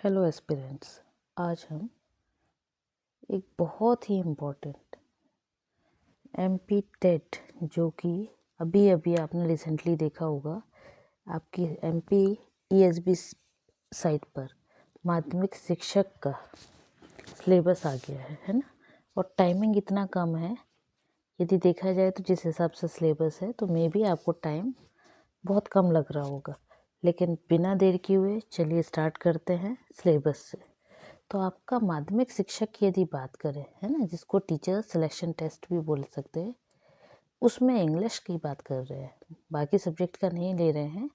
Hello aspirants, आज हम एक बहुत ही इम्पोर्टेंट एमपी टेट जो कि अभी अभी आपने रिसेंटली देखा होगा आपकी एमपी ईएसबी साइट पर माध्यमिक शिक्षक का सिलेबस आ गया है ना। और टाइमिंग इतना कम है, यदि देखा जाए तो जिस हिसाब से सिलेबस है तो मे बी आपको टाइम बहुत कम लग रहा होगा, लेकिन बिना देर किए हुए चलिए स्टार्ट करते हैं सिलेबस से। तो आपका माध्यमिक शिक्षक की यदि बात करें, है ना, जिसको टीचर सिलेक्शन टेस्ट भी बोल सकते हैं, उसमें इंग्लिश की बात कर रहे हैं, बाकी सब्जेक्ट का नहीं ले रहे हैं,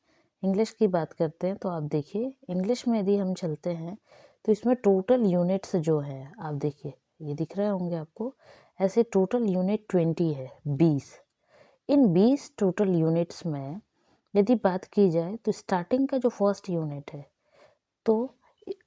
इंग्लिश की बात करते हैं। तो आप देखिए इंग्लिश में यदि हम चलते हैं तो इसमें टोटल यूनिट्स जो है आप देखिए, ये दिख रहे होंगे आपको, ऐसे टोटल यूनिट 20 है, 20। इन 20 टोटल यूनिट्स में यदि बात की जाए तो स्टार्टिंग का जो फर्स्ट यूनिट है, तो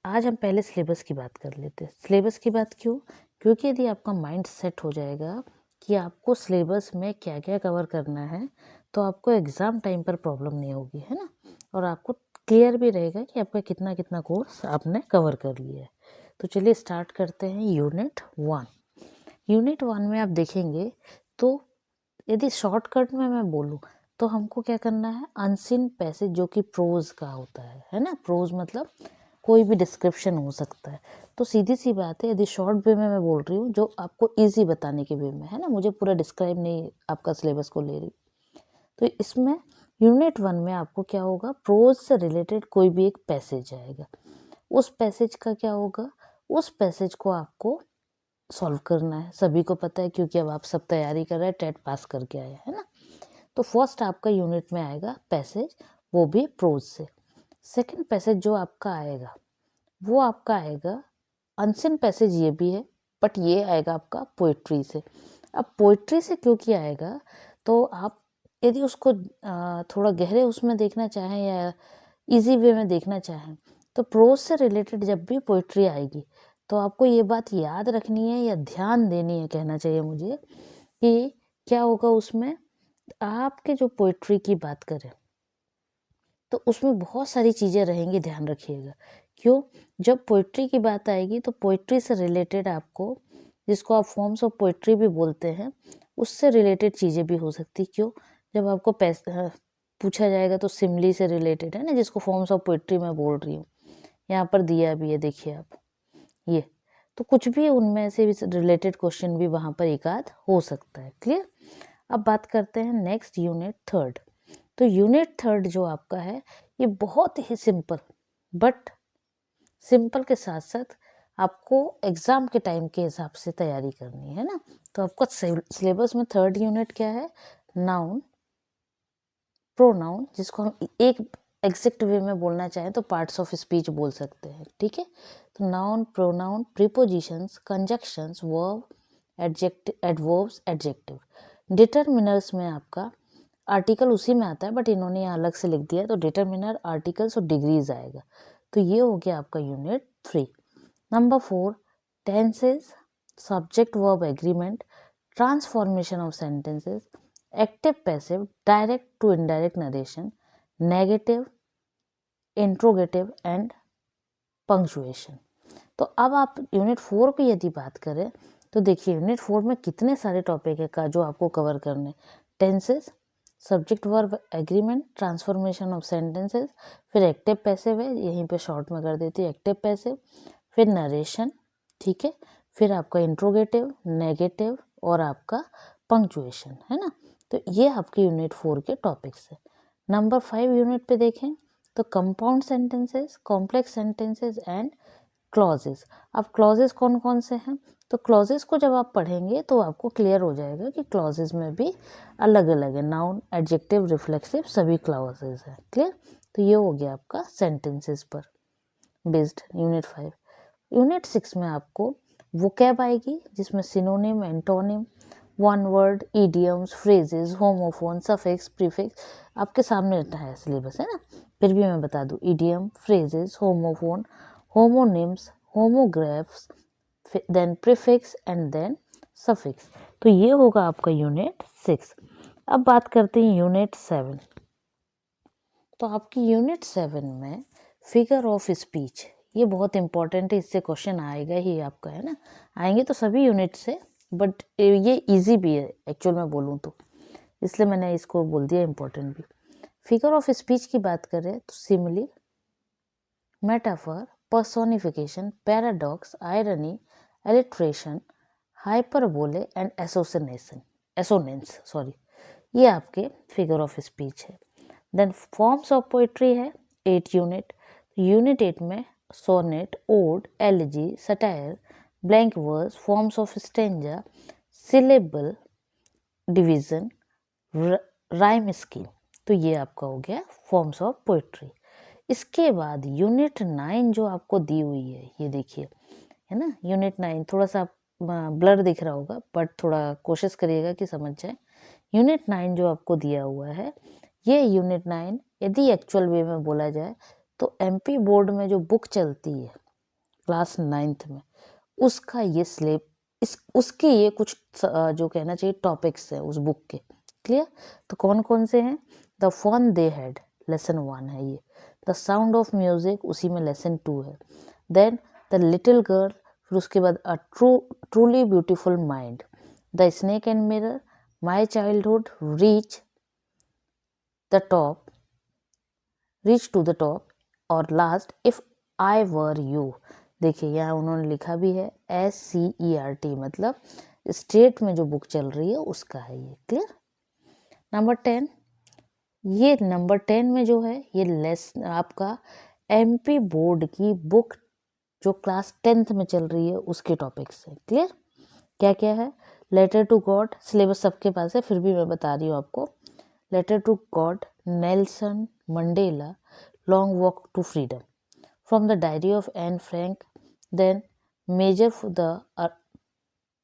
आज हम पहले सिलेबस की बात कर लेते हैं। सिलेबस की बात क्यों? क्योंकि यदि आपका माइंड सेट हो जाएगा कि आपको सिलेबस में क्या क्या कवर करना है, तो आपको एग्ज़ाम टाइम पर प्रॉब्लम नहीं होगी, है ना। और आपको क्लियर भी रहेगा कि आपका कितना कितना कोर्स आपने कवर कर लिया है। तो चलिए स्टार्ट करते हैं यूनिट 1। यूनिट 1 में आप देखेंगे तो यदि शॉर्टकट में मैं बोलूँ तो हमको क्या करना है, अनसीन पैसेज जो कि प्रोज का होता है ना। प्रोज मतलब कोई भी डिस्क्रिप्शन हो सकता है। तो सीधी सी बात है, यदि शॉर्ट वे में मैं बोल रही हूँ जो आपको इजी बताने के वे में, है ना, मुझे पूरा डिस्क्राइब नहीं आपका सिलेबस को ले रही। तो इसमें यूनिट 1 में आपको क्या होगा, प्रोज से रिलेटेड कोई भी एक पैसेज आएगा, उस पैसेज का क्या होगा, उस पैसेज को आपको सॉल्व करना है। सभी को पता है क्योंकि अब आप सब तैयारी कर रहे हैं, टेट पास करके आए, है ना। तो फर्स्ट आपका यूनिट में आएगा पैसेज, वो भी प्रोज से। सेकंड पैसेज जो आपका आएगा वो आपका आएगा, अनसीन पैसेज ये भी है, बट ये आएगा आपका पोइट्री से। अब पोइट्री से क्योंकि आएगा, तो आप यदि उसको थोड़ा गहरे उसमें देखना चाहें या इजी वे में देखना चाहें, तो प्रोज से रिलेटेड जब भी पोइट्री आएगी तो आपको ये बात याद रखनी है या ध्यान देनी है, कहना चाहिए मुझे, कि क्या होगा उसमें, आपके जो पोइट्री की बात करें तो उसमें बहुत सारी चीज़ें रहेंगी, ध्यान रखिएगा। क्यों? जब पोइट्री की बात आएगी तो पोइट्री से रिलेटेड आपको, जिसको आप फॉर्म्स ऑफ पोइट्री भी बोलते हैं, उससे रिलेटेड चीज़ें भी हो सकती। क्यों? जब आपको पूछा जाएगा तो सिमली से रिलेटेड, है ना, जिसको फॉर्म्स ऑफ पोइट्री मैं बोल रही हूँ, यहाँ पर दिया भी है, देखिए आप ये। तो कुछ भी उनमें से रिलेटेड क्वेश्चन भी वहाँ पर एक आध हो सकता है। क्लियर? अब बात करते हैं नेक्स्ट यूनिट 3। तो यूनिट 3 जो आपका है, ये बहुत ही सिंपल, बट सिंपल के साथ साथ आपको एग्ज़ाम के टाइम के हिसाब से तैयारी करनी है ना। तो आपका सिलेबस में 3rd यूनिट क्या है, नाउन प्रोनाउन, जिसको हम एक एग्जैक्ट वे में बोलना चाहें तो पार्ट्स ऑफ स्पीच बोल सकते हैं, ठीक है। तो noun, pronoun, prepositions, conjunctions, verb, adverbs, adjective. Determiners में आपका आर्टिकल उसी में आता है, बट इन्होंने यहाँ अलग से लिख दिया, तो डिटरमिनर, आर्टिकल्स और डिग्रीज आएगा। तो ये हो गया आपका unit 3। Number 4, tenses, subject verb agreement, transformation of sentences, active passive, direct to indirect narration, negative, interrogative and punctuation. तो अब आप यूनिट 4 की यदि बात करें तो देखिए यूनिट 4 में कितने सारे टॉपिक है का जो आपको कवर करने। Tenses, subject verb agreement, transformation of sentences, फिर एक्टिव पैसिव है, यहीं पे शॉर्ट में कर देती है एक्टिव पैसिव, फिर नरेशन, ठीक है, फिर आपका इंट्रोगेटिव, नेगेटिव और आपका पंक्चुएशन, है ना। तो ये आपके यूनिट 4 के टॉपिक्स है। नंबर 5 यूनिट पे देखें तो compound sentences, complex sentences and clauses. अब क्लॉजेस कौन कौन से हैं, तो क्लॉजेस को जब आप पढ़ेंगे तो आपको क्लियर हो जाएगा कि क्लॉजेस में भी अलग अलग है, नाउन, एडजेक्टिव, रिफ्लेक्सिव, सभी क्लॉजेस हैं। क्लियर? तो ये हो गया आपका सेंटेंसेस पर बेस्ड यूनिट 5। यूनिट 6 में आपको वोकैब आएगी, जिसमें synonym, antonym, one word, idioms, phrases, homophone, suffix, prefix, आपके सामने रहता है सिलेबस, है ना। फिर भी मैं बता दूं, idiom, phrases, homophone, homonyms, homographs, then prefix and then suffix. तो ये होगा आपका यूनिट 6। अब बात करते हैं यूनिट 7। तो आपकी यूनिट 7 में फिगर ऑफ स्पीच, ये बहुत इंपॉर्टेंट है, इससे क्वेश्चन आएगा ही आपका, है ना। आएंगे तो सभी यूनिट से, बट ये इजी भी है एक्चुअल में बोलूँ तो, इसलिए मैंने इसको बोल दिया इम्पोर्टेंट भी। फिगर ऑफ स्पीच की बात करें तो simile, metaphor, personification, paradox, irony, alliteration, hyperbole and assonance ये आपके फिगर ऑफ स्पीच है। देन फॉर्म्स ऑफ पोइट्री है 8 यूनिट। यूनिट 8 में sonnet, ode, elegy, satire, blank verse, forms of stanza, syllable division, rhyme scheme, तो ये आपका हो गया फॉर्म्स ऑफ पोइट्री। इसके बाद यूनिट 9 जो आपको दी हुई है, ये देखिए, है ना, यूनिट 9 थोड़ा सा ब्लर दिख रहा होगा, बट थोड़ा कोशिश करिएगा कि समझ जाए। यूनिट 9 जो आपको दिया हुआ है, ये यूनिट 9 यदि एक्चुअल वे में बोला जाए तो एमपी बोर्ड में जो बुक चलती है क्लास 9th में, उसका ये उसके ये कुछ जो कहना चाहिए टॉपिक्स है उस बुक के। क्लियर? तो कौन कौन से हैं? The fun they had, lesson 1 है ये। द साउंड ऑफ म्यूजिक, उसी में लेसन 2 है। देन द लिटिल गर्ल, फिर उसके बाद a truly beautiful mind, the snake and mirror, my childhood, reach to the top, और last if I were you. देखिए यहाँ उन्होंने लिखा भी है SCERT, मतलब स्टेट में जो बुक चल रही है उसका है ये। क्लियर? नंबर 10, ये नंबर 10 में जो है ये आपका MP बोर्ड की बुक जो क्लास 10th में चल रही है उसके टॉपिक्स है। क्लियर? क्या क्या है? लेटर टू गॉड, सिलेबस सबके पास है, फिर भी मैं बता रही हूँ आपको। Letter to God, Nelson Mandela, long walk to freedom, from the diary of Anne Frank, then major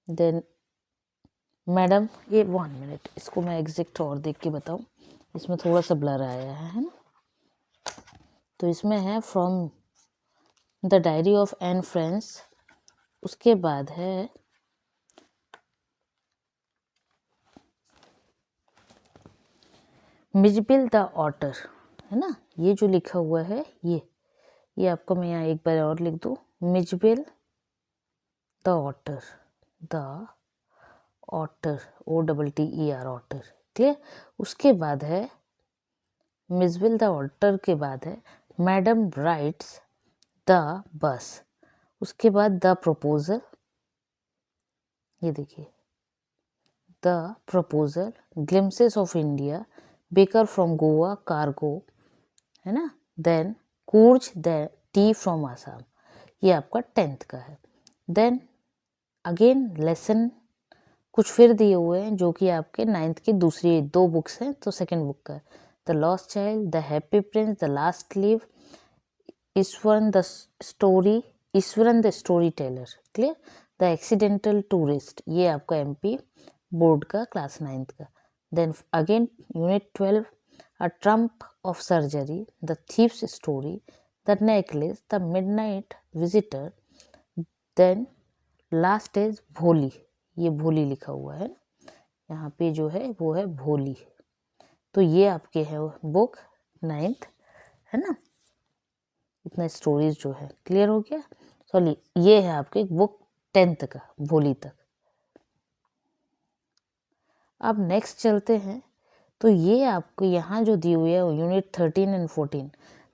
then madam, ये 1 मिनट, इसको मैं एग्जैक्ट और देख के बताऊँ, इसमें थोड़ा सा ब्लर आया है ना। तो इसमें है from the diary of Anne friends, उसके बाद है मिजबिल द ऑटर, है ना, ये जो लिखा हुआ है ये आपको मैं यहाँ एक बार और लिख दूँ, Mijbil the otter, OTTER, otter. Clear? उसके बाद है मिजबिल द ऑटर के बाद है मैडम राइट्स द बस, उसके बाद द प्रपोजल, ये देखिए the proposal, glimpses of India, baker from Goa, कार्गो, है ना, then Coorg the tea from Assam, ये आपका 10th का है। देन अगेन लेसन कुछ फिर दिए हुए हैं जो कि आपके 9th की दूसरी 2 बुक्स हैं, तो सेकंड बुक का है the lost child, the happy prince, the last leaf, Iswaran the story teller. Clear? The accidental tourist, ये आपका MP बोर्ड का क्लास 9th का। Then again unit 12, a triumph of surgery, the thieves story, the necklace, the midnight visitor, then last is Bholi, ये भोली लिखा हुआ है यहाँ पे जो है वो है भोली। तो ये आपके है बुक 9th, है ना, इतना स्टोरीज जो है। क्लियर हो गया? सॉरी, ये है आपके बुक 10th का, भोली तक। अब नेक्स्ट चलते हैं, तो ये आपको यहाँ जो दी हुई है यूनिट 13 एंड 14।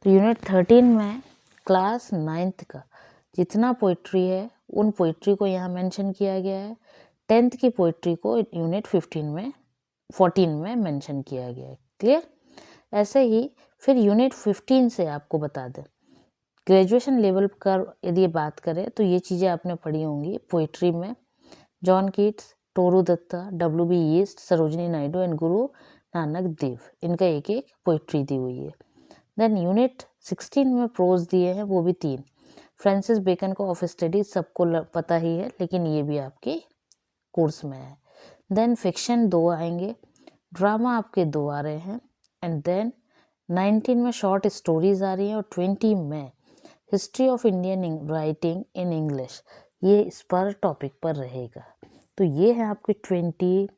तो यूनिट 13 में क्लास 9th का जितना पोइट्री है उन पोइट्री को यहाँ मेंशन किया गया है। 10th की पोइट्री को यूनिट 14 में मेंशन किया गया है। क्लियर? ऐसे ही फिर यूनिट 15 से आपको बता दें, ग्रेजुएशन लेवल का यदि बात करें तो ये चीज़ें आपने पढ़ी होंगी पोइट्री में, John Keats, Toru Dutta, WB ईस्ट, सरोजिनी नायडू एंड गुरु नानक देव, इनका एक एक पोइट्री दी हुई है। देन यूनिट 16 में प्रोज दिए हैं, वो भी 3। फ्रांसिस बेकन का ऑफ स्टडी सबको पता ही है, लेकिन ये भी आपके कोर्स में है। देन फिक्शन 2 आएंगे, ड्रामा आपके 2 आ रहे हैं, एंड देन 19 में शॉर्ट स्टोरीज आ रही हैं, और 20 में history of Indian writing in English, ये इस पर टॉपिक पर रहेगा। तो ये है आपके 20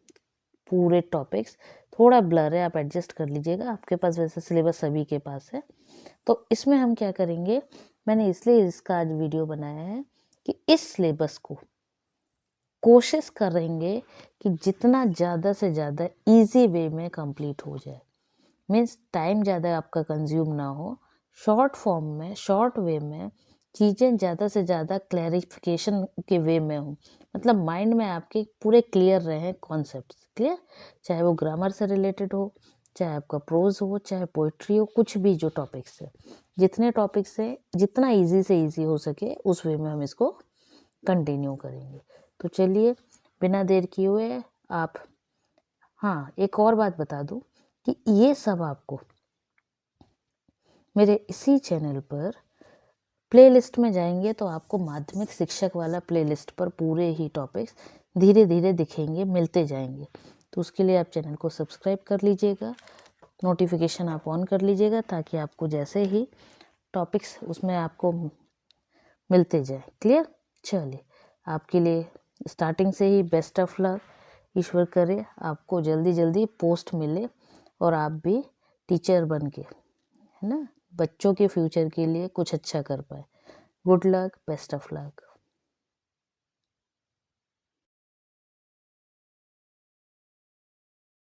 पूरे टॉपिक्स। थोड़ा ब्लर है, आप एडजस्ट कर लीजिएगा, आपके पास वैसे सिलेबस सभी के पास है। तो इसमें हम क्या करेंगे, मैंने इसलिए इसका आज वीडियो बनाया है कि इस सिलेबस को कोशिश करेंगे कि जितना ज़्यादा से ज़्यादा इजी वे में कंप्लीट हो जाए, मीन्स टाइम ज़्यादा आपका कंज्यूम ना हो, शॉर्ट फॉर्म में, शॉर्ट वे में चीज़ें ज़्यादा से ज़्यादा क्लैरिफिकेशन के वे में हो, मतलब माइंड में आपके पूरे क्लियर रहें कॉन्सेप्ट्स, क्लियर, चाहे वो ग्रामर से रिलेटेड हो, चाहे आपका प्रोज हो, चाहे पोइट्री हो, कुछ भी जो टॉपिक्स है, जितने टॉपिक्स है जितना इजी से इजी हो सके उस वे में हम इसको कंटिन्यू करेंगे। तो चलिए बिना देर किए हुए आप, हाँ एक और बात बता दूं कि ये सब आपको मेरे इसी चैनल पर प्लेलिस्ट में जाएंगे तो आपको माध्यमिक शिक्षक वाला प्लेलिस्ट पर पूरे ही टॉपिक्स धीरे धीरे दिखेंगे, मिलते जाएंगे। तो उसके लिए आप चैनल को सब्सक्राइब कर लीजिएगा, नोटिफिकेशन आप ऑन कर लीजिएगा ताकि आपको जैसे ही टॉपिक्स उसमें आपको मिलते जाए। क्लियर? चलिए आपके लिए स्टार्टिंग से ही बेस्ट ऑफ लक। ईश्वर करे आपको जल्दी जल्दी पोस्ट मिले और आप भी टीचर बन के, है ना, बच्चों के फ्यूचर के लिए कुछ अच्छा कर पाए। Good luck, best of luck.